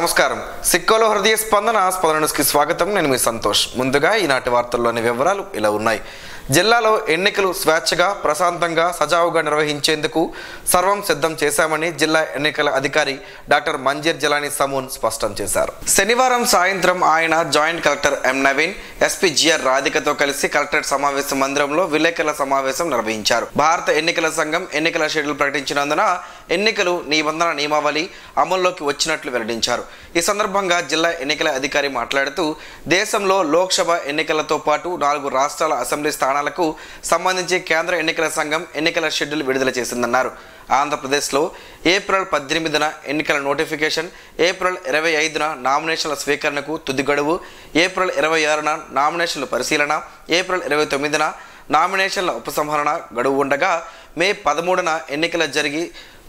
నమస్కారం. సిక్కోలో హృదయ స్పందన న్యూస్కి స్వాగతం. నేను మీ సంతోష్. ముందుగా ఈనాటి వార్తల్లోని వివరాలు ఇలా ఉన్నాయి. జిల్లాలో ఎన్నికలు స్వేచ్ఛగా, ప్రశాంతంగా, సజావుగా నిర్వహించేందుకు సర్వం సిద్ధం చేశామని జిల్లా ఎన్నికల అధికారి డాక్టర్ మంజీర్ జిలానీ సమూన్ స్పష్టం చేశారు. శనివారం సాయంత్రం ఆయన joint collector M Naveen, SP GR రాధికతో కలిసి కలెక్టరేట్ సమావేశ మందిరంలో విలేకరుల సమావేశం నిర్వహించారు. భారత ఎన్నికల సంఘం ఎన్నికల షెడ్యూల్ ప్రకటించినందున ఎన్నికలు నిబంధన నియమావళి అమల్లోకి వచ్చినట్లు వెల్లడించారు. ఈ సందర్భంగా జిల్లా ఎన్నికల అధికారి మాట్లాడుతూ, దేశంలో లోక్సభ ఎన్నికలతో పాటు 4 రాష్ట్రాల అసెంబ్లీ స్థానాలకు సంబంధించి కేంద్ర ఎన్నికల సంఘం ఎన్నికల షెడ్యూల్ విడుదల చేసిందన్నారు. ఆంధ్రప్రదేశ్లో ఏప్రిల్ 18న ఎన్నికల నోటిఫికేషన్, ఏప్రిల్ 25న నామినేషన్ల స్వీకరణకు తుది గడువు, ఏప్రిల్ 26న నామినేషన్ల పరిశీలన, ఏప్రిల్ 29న నామినేషన్ల ఉపసంహరణ గడువు ఉండగా మే 13న ఎన్నికలు జరిగి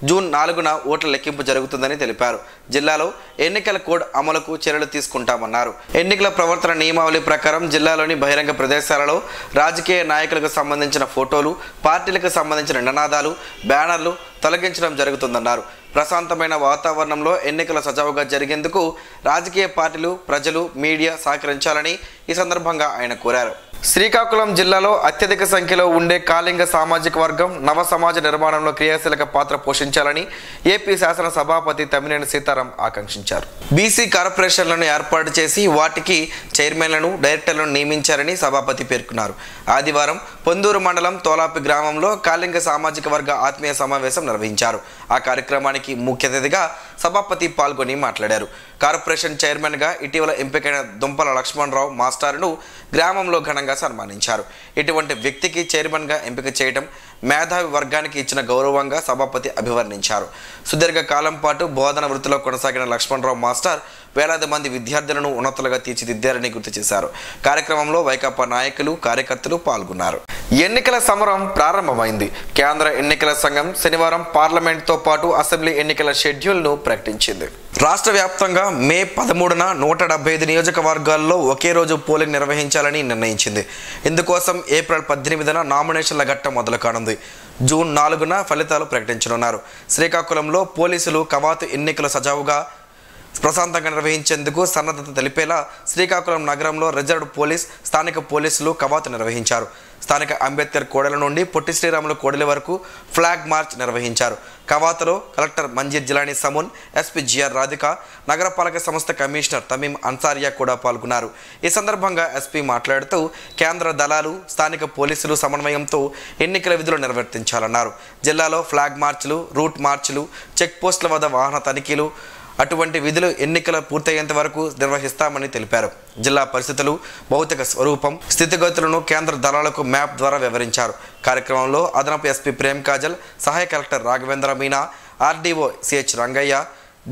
జూన్ 4న ఓట్ల లెక్కింపు జరుగుతుందని తెలిపారు. జిల్లాలో ఎన్నికల కోడ్ అమలుకు చర్యలు తీసుకుంటామన్నారు. ఎన్నికల ప్రవర్తన నియమావళి ప్రకారం జిల్లాలోని బహిరంగ ప్రదేశాలలో రాజకీయ నాయకులకు సంబంధించిన ఫోటోలు, పార్టీలకు సంబంధించిన నినాదాలు, బ్యానర్లు తొలగించడం జరుగుతుందన్నారు. ప్రశాంతమైన వాతావరణంలో ఎన్నికలు సజావుగా జరిగేందుకు రాజకీయ పార్టీలు, ప్రజలు, మీడియా సహకరించాలని ఈ సందర్భంగా ఆయన కోరారు. శ్రీకాకుళం జిల్లాలో అత్యధిక సంఖ్యలో ఉండే కాళింగ సామాజిక వర్గం నవ సమాజ నిర్మాణంలో క్రియాశీలక పాత్ర పోషించాలని ఏపీ శాసన సభాపతి తమ్మినేని సీతారాం ఆకాంక్షించారు. బీసీ కార్పొరేషన్లను ఏర్పాటు చేసి వాటికి చైర్మన్లను, డైరెక్టర్లను నియమించారని సభాపతి పేర్కొన్నారు. ఆదివారం పొందూరు మండలం తోలాపి గ్రామంలో కాళింగ సామాజిక వర్గ ఆత్మీయ సమావేశం నిర్వహించారు. ఆ కార్యక్రమానికి ముఖ్య అతిథిగా సభాపతి పాల్గొని మాట్లాడారు. కార్పొరేషన్ చైర్మన్గా ఇటీవల ఎంపికైన దుంపల లక్ష్మణరావు మాస్టారును గ్రామంలో ఘనంగా సన్మానించారు. ఇటువంటి వ్యక్తికి చైర్మన్గా ఎంపిక చేయడం మేధావి వర్గానికి ఇచ్చిన గౌరవంగా సభాపతి అభివర్ణించారు. సుదీర్ఘ కాలం పాటు బోధన వృత్తిలో కొనసాగిన లక్ష్మణరావు మాస్టర్ వేలాది మంది విద్యార్థులను ఉన్నతులుగా తీర్చిదిద్దారని గుర్తు చేశారు. కార్యక్రమంలో వైకాపా నాయకులు, కార్యకర్తలు పాల్గొన్నారు. ఎన్నికల సమరం ప్రారంభమైంది. కేంద్ర ఎన్నికల సంఘం శనివారం పార్లమెంట్తో పాటు అసెంబ్లీ ఎన్నికల షెడ్యూల్ను ప్రకటించింది. రాష్ట్ర వ్యాప్తంగా మే 13న 175 నియోజకవర్గాల్లో ఒకే రోజు పోలింగ్ నిర్వహించాలని నిర్ణయించింది. ఇందుకోసం ఏప్రిల్ 18న నామినేషన్ల ఘట్టం మొదలు కానుంది. జూన్ 4న ఫలితాలు ప్రకటించనున్నారు. శ్రీకాకుళంలో పోలీసులు కవాతు ఎన్నికలు సజావుగా, ప్రశాంతంగా నిర్వహించేందుకు సన్నద్ధత తెలిపేలా శ్రీకాకుళం నగరంలో రిజర్వ్డ్ పోలీస్, స్థానిక పోలీసులు కవాతు నిర్వహించారు. స్థానిక అంబేద్కర్ కోడెల నుండి పొట్టి శ్రీరాములు కోడెల వరకు ఫ్లాగ్ మార్చ్ నిర్వహించారు. కవాతులో collector Manjeer Jilani Samoon, SP GR Radhika, నగరపాలక సంస్థ కమిషనర్ తమీం అన్సారియా కూడా పాల్గొన్నారు. ఈ సందర్భంగా ఎస్పీ మాట్లాడుతూ, కేంద్ర దళాలు, స్థానిక పోలీసులు సమన్వయంతో ఎన్నికల విధులు నిర్వర్తించాలన్నారు. జిల్లాలో ఫ్లాగ్ మార్చ్లు, రూట్ మార్చ్లు, చెక్ పోస్టుల వద్ద వాహన తనిఖీలు, అటువంటి విధులు ఎన్నికలు పూర్తయ్యేంత వరకు నిర్వహిస్తామని తెలిపారు. జిల్లా పరిస్థితులు, భౌతిక స్వరూపం, స్థితిగతులను కేంద్ర దళాలకు మ్యాప్ ద్వారా వివరించారు. కార్యక్రమంలో అదనపు ఎస్పీ ప్రేమ్ కాజల్, సహాయ collector Raghavendra Meena, RDO CH Rangaiah,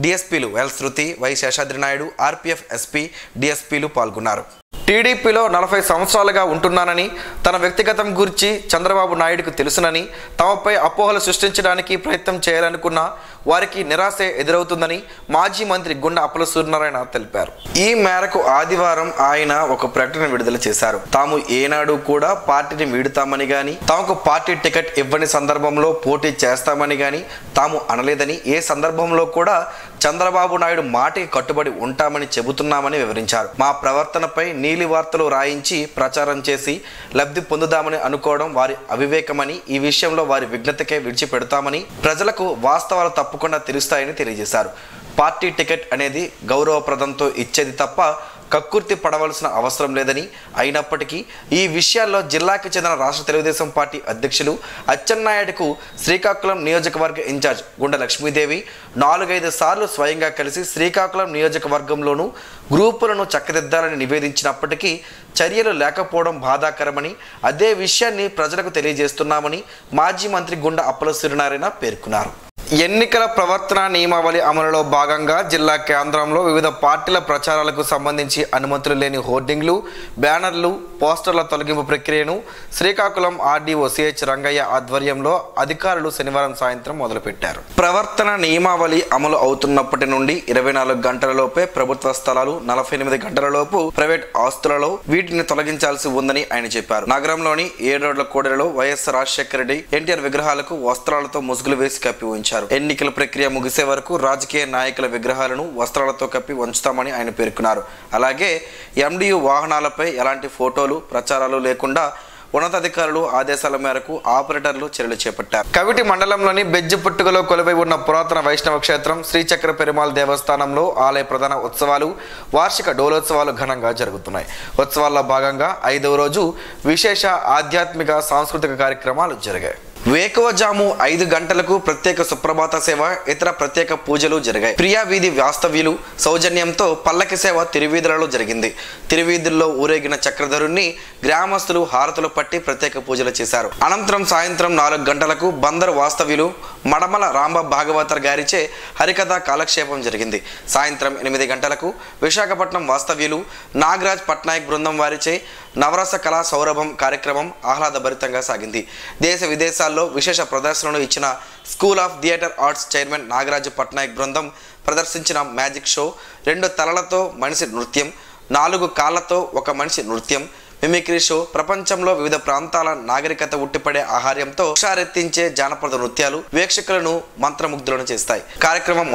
డిఎస్పీలు L Shruti, Y Seshadri Naidu, RPF SP, డిఎస్పీలు పాల్గొన్నారు. టీడీపీలో 40 సంవత్సరాలుగా ఉంటున్నానని, తన వ్యక్తిగతం గురించి చంద్రబాబు నాయుడుకు తెలుసునని, తమపై అపోహలు సృష్టించడానికి ప్రయత్నం చేయాలనుకున్న వారికి నిరాశే ఎదురవుతుందని మాజీ మంత్రి గుండా అప్పల సూర్యనారాయణ తెలిపారు. ఈ మేరకు ఆదివారం ఆయన ఒక ప్రకటన విడుదల చేశారు. తాము ఏనాడు కూడా పార్టీని వీడుతామని గాని, తమకు పార్టీ టికెట్ ఇవ్వని సందర్భంలో పోటీ చేస్తామని గాని తాము అనలేదని, ఏ సందర్భంలో కూడా చంద్రబాబు నాయుడు మాటకి కట్టుబడి ఉంటామని చెబుతున్నామని వివరించారు. మా ప్రవర్తనపై నీలి వార్తలు రాయించి ప్రచారం చేసి లబ్ధి పొందుదామని అనుకోవడం వారి అవివేకమని, ఈ విషయంలో వారి విఘ్నతకే విడిచిపెడతామని, ప్రజలకు వాస్తవాలు తప్పకుండా తెలుస్తాయని తెలియజేశారు. పార్టీ టికెట్ అనేది గౌరవప్రదంతో ఇచ్చేది తప్ప కక్కుర్తి పడవలసిన అవసరం లేదని, అయినప్పటికీ ఈ విషయాల్లో జిల్లాకు చెందిన రాష్ట్ర తెలుగుదేశం పార్టీ అధ్యక్షులు అచ్చెన్నాయుడుకు శ్రీకాకుళం నియోజకవర్గ ఇన్ఛార్జ్ గుండా లక్ష్మీదేవి 4-5 సార్లు స్వయంగా కలిసి శ్రీకాకుళం నియోజకవర్గంలోనూ గ్రూపులను చక్కదిద్దాలని నివేదించినప్పటికీ చర్యలు లేకపోవడం బాధాకరమని, అదే విషయాన్ని ప్రజలకు తెలియజేస్తున్నామని మాజీ మంత్రి గుండా అప్పల సూర్యనారాయణ పేర్కొన్నారు. ఎన్నికల ప్రవర్తన నియమావళి అమలులో భాగంగా జిల్లా కేంద్రంలో వివిధ పార్టీల ప్రచారాలకు సంబంధించి అనుమతులు లేని హోర్డింగ్లు, బ్యానర్లు, పోస్టర్ల తొలగింపు ప్రక్రియను శ్రీకాకుళం ఆర్డీఓ సిహెచ్ రంగయ్య ఆధ్వర్యంలో అధికారులు శనివారం సాయంత్రం మొదలుపెట్టారు. ప్రవర్తన నియమావళి అమలు అవుతున్నప్పటి నుండి 24 గంటలలోపే ప్రభుత్వ స్థలాలు, 48 గంటలలోపు ప్రైవేట్ ఆస్తులలో వీటిని తొలగించాల్సి ఉందని ఆయన చెప్పారు. నగరంలోని 7 రోడ్ల కూడలిలో వైఎస్ రాజశేఖర రెడ్డి, ఎన్టీఆర్ విగ్రహాలకు వస్త్రాలతో ముసుగులు వేసి కప్పి ఉంచారు. వెల్లడించారు. ఎన్నికల ప్రక్రియ ముగిసే వరకు రాజకీయ నాయకుల విగ్రహాలను వస్త్రాలతో కప్పి ఉంచుతామని ఆయన పేర్కొన్నారు. అలాగే ఎండియు వాహనాలపై ఎలాంటి ఫోటోలు ప్రచారాలు లేకుండా ఉన్నతాధికారులు ఆదేశాల మేరకు ఆపరేటర్లు చర్యలు చేపట్టారు. కవిటి మండలంలోని బెజ్జిపుట్టుకలో కొలువై ఉన్న పురాతన వైష్ణవ క్షేత్రం శ్రీచక్ర పెరుమాళ్ దేవస్థానంలో ఆలయ ప్రధాన ఉత్సవాలు వార్షిక డోలోత్సవాలు ఘనంగా జరుగుతున్నాయి. ఉత్సవాల్లో భాగంగా 5వ రోజు విశేష ఆధ్యాత్మిక సాంస్కృతిక కార్యక్రమాలు జరిగాయి. వేకువజాము 5 గంటలకు ప్రత్యేక సుప్రభాత సేవ, ఇతర ప్రత్యేక పూజలు జరిగాయి. ప్రియా వీధి వాస్తవ్యులు సౌజన్యంతో పల్లకి సేవ తిరువీధులలో జరిగింది. తిరువీధుల్లో ఊరేగిన చక్రధరుణ్ణి గ్రామస్తులు హారతులు పట్టి ప్రత్యేక పూజలు చేశారు. అనంతరం సాయంత్రం 4 గంటలకు బందరు వాస్తవ్యులు మడమల రాంబ భాగవతర్ గారిచే హరికథ కాలక్షేపం జరిగింది. సాయంత్రం 8 గంటలకు విశాఖపట్నం వాస్తవ్యులు నాగరాజ్ పట్నాయక్ బృందం వారిచే నవరస కళా సౌరభం కార్యక్రమం ఆహ్లాదభరితంగా సాగింది. దేశ విదేశాల్లో విశేష ప్రదర్శనలు ఇచ్చిన school of theatre arts chairman Nagaraju Patnaik బృందం ప్రదర్శించిన మ్యాజిక్ షో, 2 తలలతో మనిషి నృత్యం, 4 కాళ్లతో ఒక మనిషి నృత్యం, మిమిక్రీ షో, ప్రపంచంలో వివిధ ప్రాంతాల నాగరికత ఉట్టిపడే ఆహార్యంతో హుషారెత్తించే జానపద నృత్యాలు వీక్షకులను మంత్రముగ్ధులను చేస్తాయి. కార్యక్రమం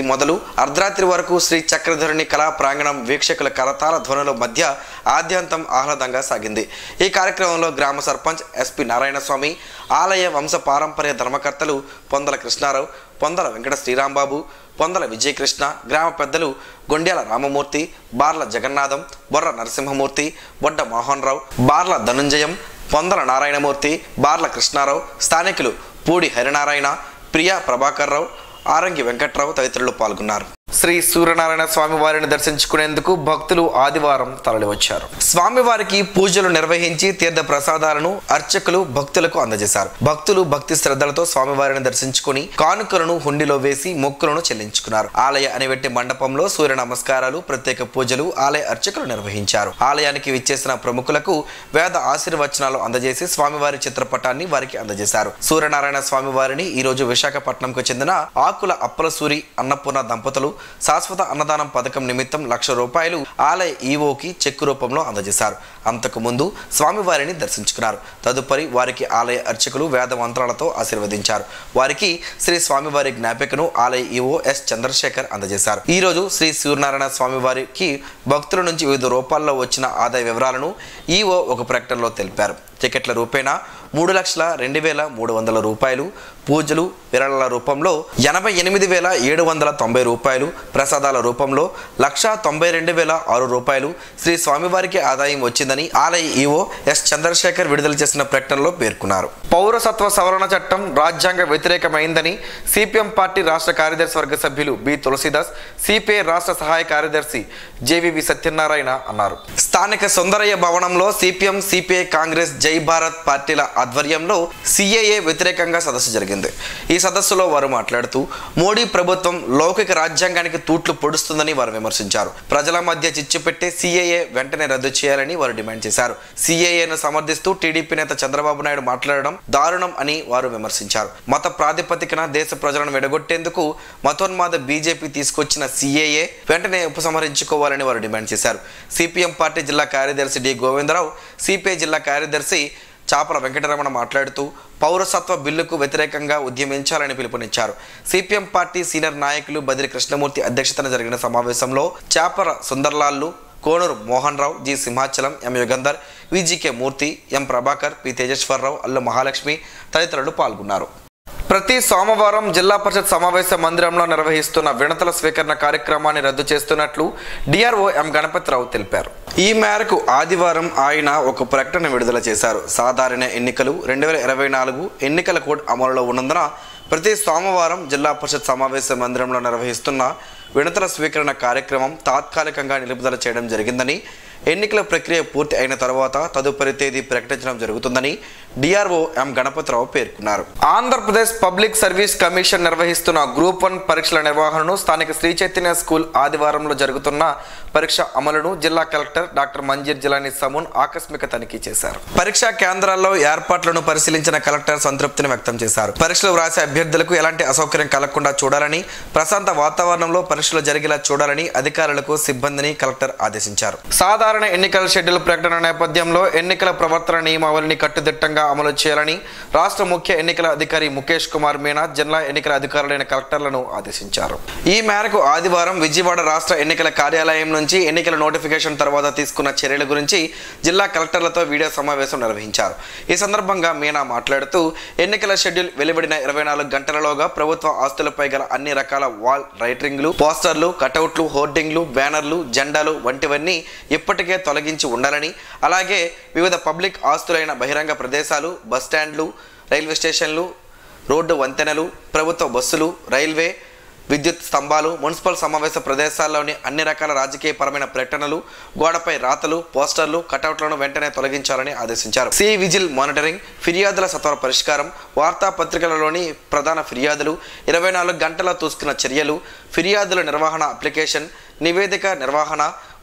మొదలు అర్ధరాత్రి వరకు శ్రీ చక్రధరుని కళా ప్రాంగణం వీక్షకుల కరతాల ధ్వనుల మధ్య ఆద్యంతం ఆహ్లాదంగా సాగింది. ఈ కార్యక్రమంలో గ్రామ సర్పంచ్ ఎస్పి నారాయణస్వామి, ఆలయ వంశ పారంపర్య ధర్మకర్తలు పొందల కృష్ణారావు, పొందల వెంకట శ్రీరాంబాబు, పొందల విజయకృష్ణ, గ్రామ పెద్దలు గొండ్యాల రామమూర్తి, బార్ల జగన్నాథం, బొర్ర నరసింహమూర్తి, బొడ్డ మోహన్ రావు, బార్ల ధనుంజయం, పొందల నారాయణమూర్తి, బార్ల కృష్ణారావు, స్థానికులు పూడి హరినారాయణ, ప్రియా ప్రభాకర్ రావు, ఆరంగి వెంకట్రావు తదితరులు పాల్గొన్నారు. శ్రీ సూర్యనారాయణ స్వామి వారిని దర్శించుకునేందుకు భక్తులు ఆదివారం తరలివచ్చారు. స్వామివారికి పూజలు నిర్వహించి తీర్థ ప్రసాదాలను అర్చకులు భక్తులకు అందజేశారు. భక్తులు భక్తి శ్రద్ధలతో స్వామివారిని దర్శించుకుని కానుకలను హుండిలో వేసి మొక్కులను చెల్లించుకున్నారు. ఆలయ అనివెట్టి మండపంలో సూర్య నమస్కారాలు, ప్రత్యేక పూజలు ఆలయ అర్చకులు నిర్వహించారు. ఆలయానికి విచ్చేసిన ప్రముఖులకు వేద ఆశీర్వచనాలు అందజేసి స్వామివారి చిత్రపటాన్ని వారికి అందజేశారు. సూర్యనారాయణ స్వామి వారిని ఈ రోజు విశాఖపట్నంకు చెందిన ఆకుల అప్పలసూరి అన్నపూర్ణ దంపతులు శాశ్వత అన్నదానం పథకం నిమిత్తం ₹1,00,000 ఆలయ ఈవోకి చెక్కు రూపంలో అందజేశారు. అంతకు ముందు స్వామివారిని దర్శించుకున్నారు. తదుపరి వారికి ఆలయ అర్చకులు వేద మంత్రాలతో ఆశీర్వదించారు. వారికి శ్రీ స్వామివారి జ్ఞాపికను ఆలయ ఈవో ఎస్ చంద్రశేఖర్ అందజేశారు. ఈ రోజు శ్రీ సూర్యనారాయణ స్వామి వారికి భక్తుల నుంచి వివిధ రూపాల్లో వచ్చిన ఆదాయ వివరాలను ఈవో ఒక ప్రకటనలో తెలిపారు. టికెట్ల రూపేణా ₹3,02,300, పూజలు విరాళాల రూపంలో ₹88,790, ప్రసాదాల రూపంలో ₹1,92,006 శ్రీ స్వామివారికి ఆదాయం వచ్చిందని ఆలయ ఈవో ఎస్ చంద్రశేఖర్ విడుదల చేసిన ప్రకటనలో పేర్కొన్నారు. పౌరసత్వ సవరణ చట్టం రాజ్యాంగ వ్యతిరేకమైందని సిపిఎం పార్టీ రాష్ట్ర కార్యదర్శి వర్గ సభ్యులు బి తులసిదాస్, సిపిఐ రాష్ట్ర సహాయ కార్యదర్శి జేవివి సత్యనారాయణ అన్నారు. స్థానిక సుందరయ్య భవనంలో సిపిఎం, సిపిఐ, కాంగ్రెస్, జై భారత్ పార్టీల ఆధ్వర్యంలో సిఏఏ వ్యతిరేకంగా సదస్సు జరిగింది. ఈ సదస్సులో వారు మాట్లాడుతూ మోడీ ప్రభుత్వం లౌకిక రాజ్యాంగానికి తూట్లు పొడుస్తుందని వారు విమర్శించారు. ప్రజల మధ్య చిచ్చు పెట్టే సిఏఏ వెంటనే రద్దు చేయాలని వారు డిమాండ్ చేశారు. సిఏఏను సమర్థిస్తూ టీడీపీ నేత చంద్రబాబు నాయుడు మాట్లాడడం దారుణం అని వారు విమర్శించారు. మత ప్రాతిపదికన దేశ ప్రజలను విడగొట్టేందుకు మతోన్మాద బీజేపీ తీసుకొచ్చిన సిఏఏ వెంటనే ఉపసంహరించుకోవాలని వారు డిమాండ్ చేశారు. సిపిఎం పార్టీ జిల్లా కార్యదర్శి డి గోవిందరావు, సిపిఐ జిల్లా కార్యదర్శి చాపల వెంకటరమణ మాట్లాడుతూ పౌరసత్వ బిల్లుకు వ్యతిరేకంగా ఉద్యమించాలని పిలుపునిచ్చారు. సిపిఎం పార్టీ సీనియర్ నాయకులు బదిరి కృష్ణమూర్తి అధ్యక్షతన జరిగిన సమావేశంలో చాపల సుందర్లాల్లు, కోనూరు మోహన్ రావు, జి సింహాచలం, ఎం యుగంధర్, విజికే మూర్తి, ఎం ప్రభాకర్, పి తేజేశ్వరరావు, అల్లు మహాలక్ష్మి తదితరులు పాల్గొన్నారు. ప్రతి సోమవారం జిల్లా పరిషత్ సమావేశ మందిరంలో నిర్వహిస్తున్న వినతుల స్వీకరణ కార్యక్రమాన్ని రద్దు చేస్తున్నట్లు డిఆర్ఓ ఎం గణపతిరావు తెలిపారు. ఈ మేరకు ఆదివారం ఆయన ఒక ప్రకటన విడుదల చేశారు. సాధారణ ఎన్నికలు 2024 ఎన్నికల కోడ్ అమలులో ఉన్నందున ప్రతి సోమవారం జిల్లా పరిషత్ సమావేశ మందిరంలో నిర్వహిస్తున్న వినతుల స్వీకరణ కార్యక్రమం తాత్కాలికంగా నిలుపుదల చేయడం జరిగిందని, ఎన్నికల ప్రక్రియ పూర్తి అయిన తర్వాత తదుపరి తేదీ ప్రకటించడం జరుగుతుందని డిఆర్ఓ ఎం గణపతిరావు పేర్కొన్నారు. ఆంధ్రప్రదేశ్ పబ్లిక్ సర్వీస్ కమిషన్ నిర్వహిస్తున్న గ్రూప్ 1 పరీక్షల నిర్వహణను స్థానిక శ్రీ చైతన్య స్కూల్ ఆదివారంలో జరుగుతున్న పరీక్ష అమలును జిల్లా కలెక్టర్ డాక్టర్ మంజీర్ జిలానీ సమూన్ ఆకస్మిక తనిఖీ చేశారు. పరీక్షా కేంద్రాల్లో ఏర్పాట్లను పరిశీలించిన కలెక్టర్ సంతృప్తిని వ్యక్తం చేశారు. పరీక్షలు వ్రాసే అభ్యర్థులకు ఎలాంటి అసౌకర్యం కలగకుండా చూడాలని, ప్రశాంత వాతావరణంలో పరీక్షలు జరిగేలా చూడాలని అధికారులకు సిబ్బందిని కలెక్టర్ ఆదేశించారు. సాధారణ ఎన్నికల షెడ్యూల్ ప్రకటన నేపథ్యంలో ఎన్నికల ప్రవర్తన నియమావళిని కట్టుదిట్టంగా అమలు చేయాలని రాష్ట్ర ముఖ్య ఎన్నికల అధికారి ముఖేష్ కుమార్ మీనా జిల్లా ఎన్నికల అధికారులైన కలెక్టర్లను ఆదేశించారు. ఈ మేరకు ఆదివారం విజయవాడ రాష్ట్ర ఎన్నికల కార్యాలయం నుంచి ఎన్నికల నోటిఫికేషన్ తర్వాత తీసుకున్న చర్యల గురించి జిల్లా కలెక్టర్లతో వీడియో సమావేశం నిర్వహించారు. ఈ సందర్భంగా మీనా మాట్లాడుతూ ఎన్నికల షెడ్యూల్ వెలువడిన 24 గంటలలోగా ప్రభుత్వ ఆస్తులపై గల అన్ని రకాల వాల్ రైటింగ్లు, పోస్టర్లు, కటౌట్లు, హోర్డింగ్లు, బ్యానర్లు, జెండాలు వంటివన్నీ ఇప్పటికే తొలగించి ఉండాలని, అలాగే వివిధ పబ్లిక్ ఆస్తులైన బహిరంగ ప్రదేశాలు, బస్టాండ్లు, రైల్వే స్టేషన్లు, రోడ్డు వంతెనలు, ప్రభుత్వ బస్సులు, రైల్వే, విద్యుత్ స్తంభాలు, మున్సిపల్ సమావేశ ప్రదేశాల్లోని అన్ని రకాల రాజకీయపరమైన ప్రకటనలు, గోడపై రాతలు, పోస్టర్లు, కటౌట్లను వెంటనే తొలగించాలని ఆదేశించారు. సి విజిల్ మానిటరింగ్, ఫిర్యాదుల సత్వర పరిష్కారం, వార్తాపత్రికలలోని ప్రధాన ఫిర్యాదులు, 24 గంటల తీసుకున్న చర్యలు, ఫిర్యాదుల నిర్వహణ అప్లికేషన్ నివేదిక నిర్వహణ,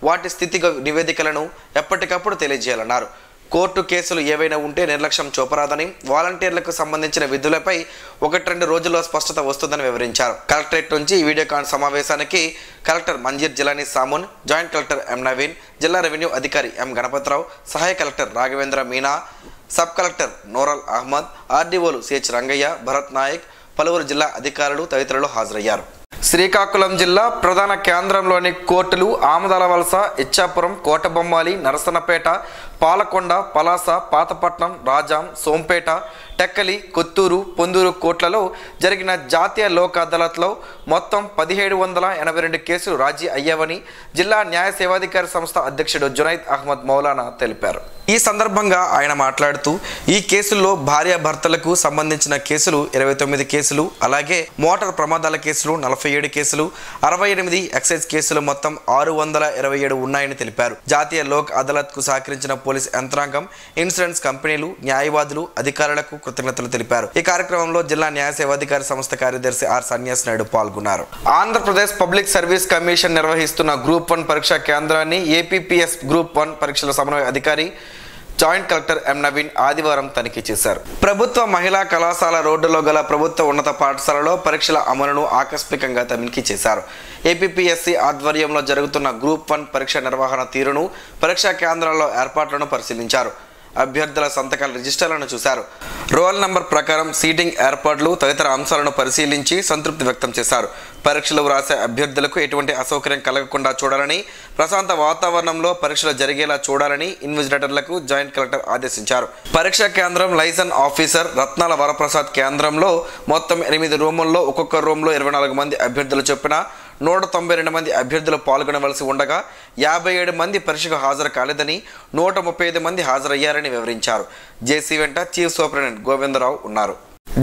వాటి స్థితి నివేదికలను ఎప్పటికప్పుడు తెలియజేయాలన్నారు. కోర్టు కేసులు ఏవైనా ఉంటే నిర్లక్ష్యం చూపరాదని, వాలంటీర్లకు సంబంధించిన విధులపై 1-2 రోజుల్లో స్పష్టత వస్తుందని వివరించారు. కలెక్టరేట్ నుంచి ఈ వీడియో కాన్ సమావేశానికి collector Manjeer Jilani Samoon, joint collector M Naveen, జిల్లా రెవెన్యూ అధికారి ఎం గణపతిరావు, సహాయ collector Raghavendra Meena, sub collector Noorul Ahmed, ఆర్డీఓలు సిహెచ్ రంగయ్య, భరత్ నాయక్, పలువురు జిల్లా అధికారులు తదితరులు హాజరయ్యారు. శ్రీకాకుళం జిల్లా ప్రధాన కేంద్రంలోని కోర్టులు ఆమదాల వలస, ఇచ్చాపురం, కోటబొమ్మాలి, నరసనపేట, పాలకొండ, పలాస, పాతపట్నం, రాజాం, సోంపేట, టెక్కలి, కొత్తూరు, పొందూరు కోర్టులలో జరిగిన జాతీయ లోక్ అదాలత్లో మొత్తం 1782 కేసులు రాజీ అయ్యావని జిల్లా న్యాయ సేవాధికారి సంస్థ అధ్యక్షుడు జునైద్ అహ్మద్ మౌలానా తెలిపారు. ఈ సందర్భంగా ఆయన మాట్లాడుతూ ఈ కేసుల్లో భార్యాభర్తలకు సంబంధించిన కేసులు 29 కేసులు, అలాగే మోటార్ ప్రమాదాల కేసులు 47 కేసులు, 68 ఎక్సైజ్ కేసులు మొత్తం 627 ఉన్నాయని తెలిపారు. జాతీయ లోక్ అదాలత్ కు సహకరించిన పోలీస్ యంత్రాంగం, ఇన్సూరెన్స్ కంపెనీలు, న్యాయవాదులు, అధికారులకు కృతజ్ఞతలు తెలిపారు. ఈ కార్యక్రమంలో జిల్లా న్యాయ సేవాధికారి సంస్థ కార్యదర్శి ఆర్ సన్యాస్ నాయుడు పాల్గొన్నారు. ఆంధ్రప్రదేశ్ పబ్లిక్ సర్వీస్ కమిషన్ నిర్వహిస్తున్న గ్రూప్ 1 పరీక్షా కేంద్రాన్ని ఏపీపీఎస్ గ్రూప్ 1 పరీక్షల సమన్వయ అధికారి జాయింట్ కలెక్టర్ ఎం నవీన్ ఆదివారం తనిఖీ చేశారు. ప్రభుత్వ మహిళా కళాశాల రోడ్డులో గల ప్రభుత్వ ఉన్నత పాఠశాలలో పరీక్షల అమలును ఆకస్మికంగా తనిఖీ చేశారు. ఏపీపీఎస్సీ ఆధ్వర్యంలో జరుగుతున్న గ్రూప్ 1 పరీక్ష నిర్వహణ తీరును, పరీక్షా కేంద్రాల్లో ఏర్పాట్లను పరిశీలించారు. అభ్యర్థుల సంతకాల రిజిస్టర్లను చూశారు. రోల్ నంబర్ ప్రకారం సీటింగ్ ఏర్పాట్లు తదితర అంశాలను పరిశీలించి సంతృప్తి వ్యక్తం చేశారు. పరీక్షలు వ్రాసే అభ్యర్థులకు ఎటువంటి అసౌకర్యం కలగకుండా చూడాలని, ప్రశాంత వాతావరణంలో పరీక్షలు జరిగేలా చూడాలని ఇన్విజిలేటర్లకు జాయింట్ కలెక్టర్ ఆదేశించారు. పరీక్షా కేంద్రం లైసెన్స్ ఆఫీసర్ రత్నాల వరప్రసాద్ కేంద్రంలో మొత్తం 8 రూముల్లో ఒక్కొక్క రూమ్లో 24 మంది అభ్యర్థులు చొప్పున 192 మంది అభ్యర్థులు పాల్గొనవలసి ఉండగా 57 మంది పరీక్షకు హాజరు కాలేదని, 135 మంది హాజరయ్యారని వివరించారు. జేసీ వెంట చీఫ్ సూపరింటెండెంట్ గోవిందరావు ఉన్నారు.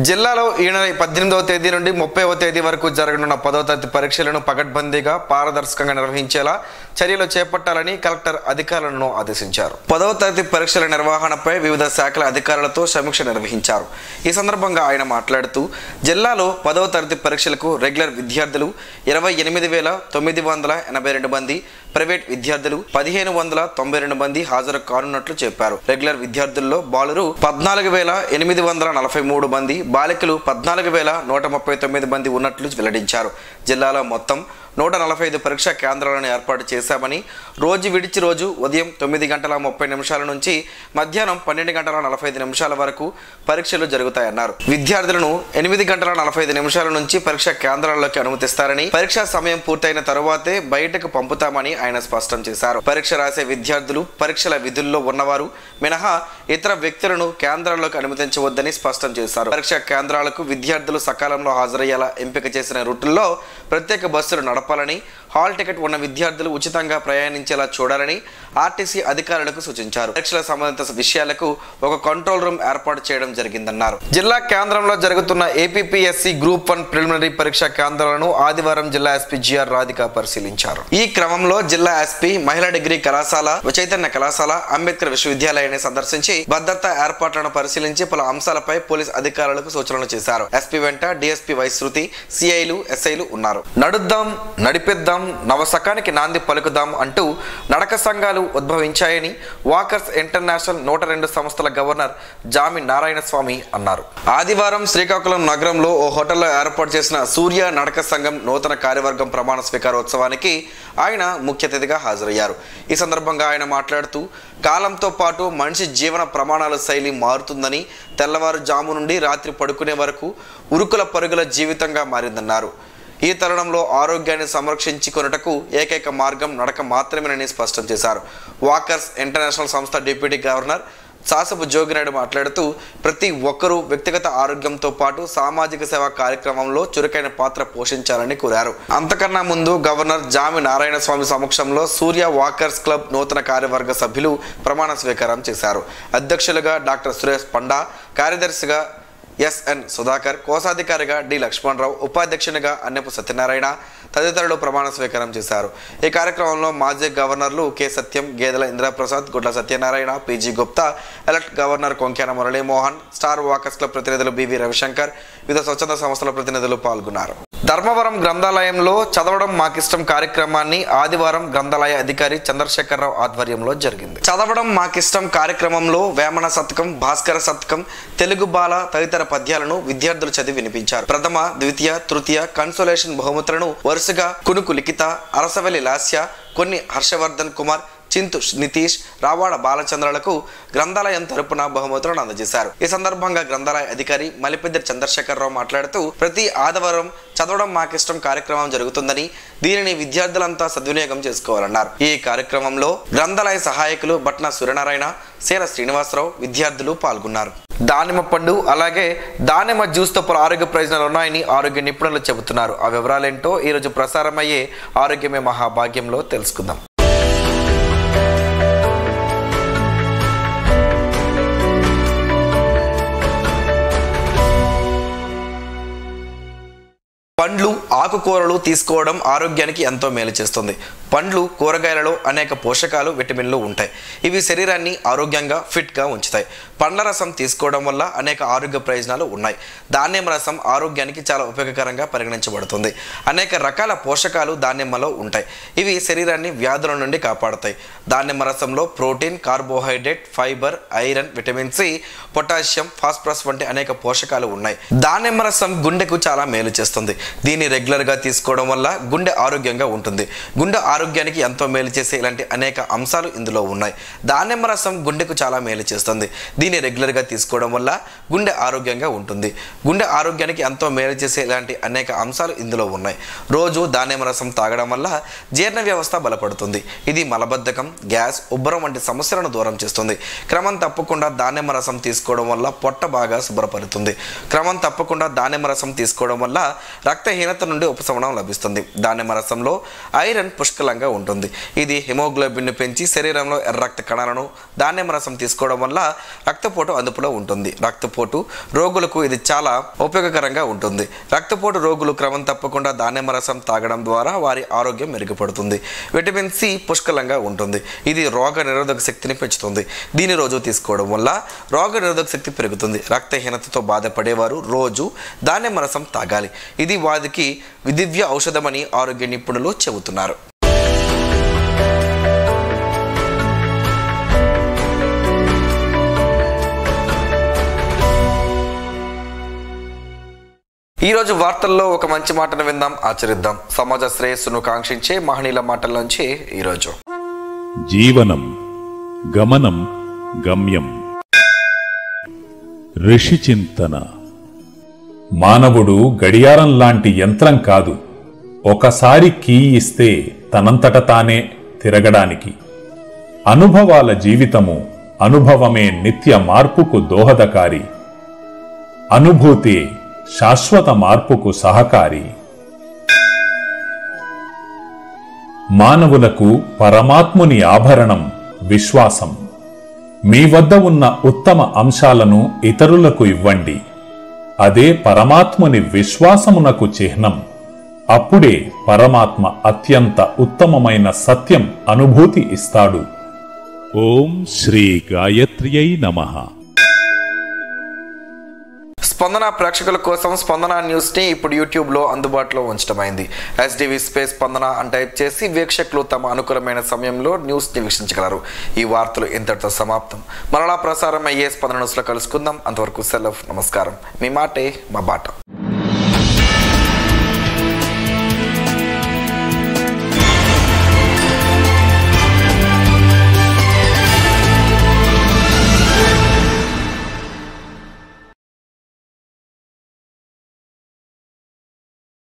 జిల్లాలో ఈ నెల 18వ తేదీ నుండి 30వ తేదీ వరకు జరగనున్న 10వ తరగతి పరీక్షలను పకడ్బందీగా, పారదర్శకంగా నిర్వహించేలా చర్యలు చేపట్టాలని కలెక్టర్ అధికారులను ఆదేశించారు. 10వ తరగతి పరీక్షల నిర్వహణపై వివిధ శాఖల అధికారులతో సమీక్ష నిర్వహించారు. ఈ సందర్భంగా ఆయన మాట్లాడుతూ జిల్లాలో 10వ తరగతి పరీక్షలకు రెగ్యులర్ విద్యార్థులు 28,982 మంది, ప్రైవేట్ విద్యార్థులు 1,592 మంది హాజరు కానున్నట్లు చెప్పారు. రెగ్యులర్ విద్యార్థుల్లో బాలురు 14,843 మంది, బాలికలు 14,139 మంది ఉన్నట్లు వెల్లడించారు. జిల్లాలో మొత్తం 145 పరీక్షా కేంద్రాలను ఏర్పాటు చేశామని, రోజు విడిచి రోజు ఉదయం 9:30 నుంచి మధ్యాహ్నం 12:45 వరకు పరీక్షలు జరుగుతాయన్నారు. విద్యార్థులను 8:45 నుంచి పరీక్షా కేంద్రాల్లోకి అనుమతిస్తారని, పరీక్షా సమయం పూర్తయిన తరువాతే బయటకు పంపుతామని ఆయన స్పష్టం చేశారు. పరీక్ష రాసే విద్యార్థులు, పరీక్షల విధుల్లో ఉన్నవారు మినహా ఇతర వ్యక్తులను కేంద్రాల్లోకి అనుమతించవద్దని స్పష్టం చేశారు. పరీక్షా కేంద్రాలకు విద్యార్థులు సకాలంలో హాజరయ్యేలా ఎంపిక చేసిన రూటుల్లో ప్రత్యేక బస్సులు నడపాలని, హాల్ టికెట్ ఉన్న విద్యార్థులు ఉచితంగా ప్రయాణించేలా చూడాలని ఆర్టీసీ అధికారులకు సూచించారు. పరీక్షల సంబంధిత విషయాలకు ఒక కంట్రోల్ రూమ్ ఏర్పాటు చేయడం జరిగిందన్నారు. జిల్లా కేంద్రంలో జరుగుతున్న ఏపీపీఎస్సీ గ్రూప్ 1 ప్రిలిమినరీ పరీక్షా కేంద్రాలను ఆదివారం జిల్లా ఎస్పీ జిఆర్ రాధిక పరిశీలించారు. ఈ క్రమంలో జిల్లా ఎస్పీ మహిళా డిగ్రీ కళాశాల, చైతన్య కళాశాల, అంబేద్కర్ విశ్వవిద్యాలయాన్ని సందర్శించి భద్రతా ఏర్పాట్లను పరిశీలించి పలు అంశాలపై పోలీస్ అధికారులకు సూచనలు చేశారు. ఎస్పీ వెంట డిఎస్పీ వైశ్రుతి, సిఐలు, ఎస్ఐలు ఉన్నారు. నడుద్దాం, నడిపిద్దాం, చేద్దాం, నవశకానికి నాంది పలుకుదాం అంటూ నడక సంఘాలు ఉద్భవించాయని వాకర్స్ ఇంటర్నేషనల్ 102 సంస్థల గవర్నర్ జామి నారాయణ స్వామి అన్నారు. ఆదివారం శ్రీకాకుళం నగరంలో ఓ హోటల్లో ఏర్పాటు చేసిన సూర్య నడక సంఘం నూతన కార్యవర్గం ప్రమాణ స్వీకారోత్సవానికి ఆయన ముఖ్య అతిథిగా హాజరయ్యారు. ఈ సందర్భంగా ఆయన మాట్లాడుతూ కాలంతో పాటు మనిషి జీవన ప్రమాణాల శైలి మారుతుందని, తెల్లవారుజాము నుండి రాత్రి పడుకునే వరకు ఉరుకుల పరుగుల జీవితంగా మారిందన్నారు. ఈ తరుణంలో ఆరోగ్యాన్ని సంరక్షించుకొనుటకు ఏకైక మార్గం నడక మాత్రమేనని స్పష్టం చేశారు. వాకర్స్ ఇంటర్నేషనల్ సంస్థ డిప్యూటీ గవర్నర్ సాసపు జోగినాయుడు మాట్లాడుతూ ప్రతి ఒక్కరూ వ్యక్తిగత ఆరోగ్యంతో పాటు సామాజిక సేవా కార్యక్రమంలో చురుకైన పాత్ర పోషించాలని కోరారు. అంతకన్నా ముందు గవర్నర్ జామి నారాయణ స్వామి సమక్షంలో సూర్య వాకర్స్ క్లబ్ నూతన కార్యవర్గ సభ్యులు ప్రమాణ స్వీకారం చేశారు. అధ్యక్షులుగా డాక్టర్ సురేష్ పండా, కార్యదర్శిగా ఎస్ఎన్ సుధాకర్, కోశాధికారిగా డి లక్ష్మణరావు, ఉపాధ్యక్షునిగా అన్నపు సత్యనారాయణ తదితరులు ప్రమాణ స్వీకారం చేశారు. ఈ కార్యక్రమంలో మాజీ గవర్నర్లు కె సత్యం, Gedela Indraprasad, Gudla Satyanarayana, PG Gupta, elect governor Konkena Muralimohan, star walkers club ప్రతినిధులు బివి రవిశంకర్, వివిధ స్వచ్ఛంద సంస్థల ప్రతినిధులు పాల్గొన్నారు. ధర్మవరం గ్రంథాలయంలో చదవడం మాకిష్టం కార్యక్రమాన్ని ఆదివారం గ్రంథాలయ అధికారి చంద్రశేఖరరావు ఆధ్వర్యంలో జరిగింది. చదవడం మాకిష్టం కార్యక్రమంలో వేమన శతకం, భాస్కర శతకం, తెలుగు బాల తదితర పద్యాలను విద్యార్థులు చదివి వినిపించారు. ప్రథమ, ద్వితీయ, తృతీయ కన్సోలేషన్ బహుమతులను వరుసగా కునుకు లిఖిత, అరసవెల్లి లాస్య, కొన్ని హర్షవర్ధన్ కుమార్, చింతు నితీష్, రావాడ బాలచంద్రలకు గ్రంథాలయం తరపున బహుమతులను అందజేశారు. ఈ సందర్భంగా గ్రంథాలయ అధికారి మలిపెద్ది చంద్రశేఖరరావు మాట్లాడుతూ ప్రతి ఆదివారం చదవడం మాకిష్టం కార్యక్రమం జరుగుతుందని, దీనిని విద్యార్థులంతా సద్వినియోగం చేసుకోవాలన్నారు. ఈ కార్యక్రమంలో గ్రంథాలయ సహాయకులు బట్న సూర్యనారాయణ, సేల శ్రీనివాసరావు, విద్యార్థులు పాల్గొన్నారు. దానిమ్మ పండు అలాగే దానిమ్మ జ్యూస్తో పలు ఆరోగ్య ప్రయోజనాలు ఉన్నాయని ఆరోగ్య నిపుణులు చెబుతున్నారు. ఆ వివరాలేంటో ఈరోజు ప్రసారమయ్యే ఆరోగ్యమే మహాభాగ్యంలో తెలుసుకుందాం. పండ్లు, ఆకుకూరలు తీసుకోవడం ఆరోగ్యానికి ఎంతో మేలు చేస్తుంది. పండ్లు, కూరగాయలలో అనేక పోషకాలు, విటమిన్లు ఉంటాయి. ఇవి శరీరాన్ని ఆరోగ్యంగా, ఫిట్గా ఉంచుతాయి. పండ్ల రసం తీసుకోవడం వల్ల అనేక ఆరోగ్య ప్రయోజనాలు ఉన్నాయి. దానిమ్మ రసం ఆరోగ్యానికి చాలా ఉపయోగకరంగా పరిగణించబడుతుంది. అనేక రకాల పోషకాలు దానిమ్మలో ఉంటాయి. ఇవి శరీరాన్ని వ్యాధుల నుండి కాపాడుతాయి. దానిమ్మ రసంలో protein, carbohydrate, fibre, iron, vitamin C, potassium, phosphorus వంటి అనేక పోషకాలు ఉన్నాయి. దానిమ్మ రసం గుండెకు చాలా మేలు చేస్తుంది. దీన్ని రెగ్యులర్గా తీసుకోవడం వల్ల గుండె ఆరోగ్యంగా ఉంటుంది. గుండె ఆరోగ్యానికి ఎంతో మేలు చేసే ఇలాంటి అనేక అంశాలు ఇందులో ఉన్నాయి. దానిమ్మ రసం గుండెకు చాలా మేలు చేస్తుంది. దీన్ని రెగ్యులర్గా తీసుకోవడం వల్ల గుండె ఆరోగ్యంగా ఉంటుంది. గుండె ఆరోగ్యానికి ఎంతో మేలు చేసే ఇలాంటి అనేక అంశాలు ఇందులో ఉన్నాయి. రోజు దానిమ్మ రసం తాగడం వల్ల జీర్ణ వ్యవస్థ బలపడుతుంది. ఇది మలబద్ధకం, గ్యాస్, ఉబ్బరం వంటి సమస్యలను దూరం చేస్తుంది. క్రమం తప్పకుండా దానిమ్మ రసం తీసుకోవడం వల్ల పొట్ట బాగా శుభ్రపడుతుంది. క్రమం తప్పకుండా దానిమ్మ రసం తీసుకోవడం వల్ల రక్తహీనత నుండి ఉపశమనం లభిస్తుంది. దానిమ్మ రసంలో ఐరన్ పుష్కలంగా ఉంటుంది. ఇది హిమోగ్లోబిన్ను పెంచి శరీరంలో ఎర్ర రక్త కణాలను దానిమ్మ రసం తీసుకోవడం వల్ల రక్తపోటు అదుపులో ఉంటుంది. రక్తపోటు రోగులకు ఇది చాలా ఉపయోగకరంగా ఉంటుంది. రక్తపోటు రోగులు క్రమం తప్పకుండా దానిమ్మ రసం తాగడం ద్వారా వారి ఆరోగ్యం మెరుగుపడుతుంది. విటమిన్ సి పుష్కలంగా ఉంటుంది. ఇది రోగ నిరోధక శక్తిని పెంచుతుంది. దీన్ని రోజు తీసుకోవడం వల్ల రోగ నిరోధక శక్తి పెరుగుతుంది. రక్తహీనతతో బాధపడేవారు రోజు దానిమ్మ రసం తాగాలి. ఇది వారికి దివ్య ఔషధమని ఆరోగ్య నిపుణులు చెబుతున్నారు. ఈరోజు వార్తల్లో ఒక మంచి మాటను విందాం, ఆచరిద్దాం. సమాజ శ్రేయస్సును కాంక్షించే మహనీయుల మాటల్లోంచి ఈరోజు జీవనం గమనం గమ్యం. ఋషి చింతన. మానవుడు గడియారం లాంటి యంత్రం కాదు. ఒకసారి కీ ఇస్తే తనంతట తానే తిరగడానికి. అనుభవాల జీవితము, అనుభవమే నిత్య మార్పుకు దోహదకారి. అనుభూతి శాశ్వత మార్పుకు సహకారి. మానవులకు పరమాత్ముని ఆభరణం విశ్వాసం. మీ వద్ద ఉన్న ఉత్తమ అంశాలను ఇతరులకు ఇవ్వండి. అదే పరమాత్ముని విశ్వాసమునకు చిహ్నం. అప్పుడే పరమాత్మ అత్యంత ఉత్తమమైన సత్యం అనుభూతి ఇస్తాడు. ఓం శ్రీ గాయత్ర్యై నమః. స్పందన ప్రేక్షకుల కోసం స్పందన న్యూస్ని ఇప్పుడు యూట్యూబ్లో అందుబాటులో ఉంచడమైంది. SDV స్పేస్ స్పందన అని టైప్ చేసి వీక్షకులు తమ అనుకూలమైన సమయంలో న్యూస్ని వీక్షించగలరు. ఈ వార్తలు ఇంతటితో సమాప్తం. మరలా ప్రసారం అయ్యే స్పందన న్యూస్లో కలుసుకుందాం. అంతవరకు సెలవు. నమస్కారం. మీ మాటే మా బాట.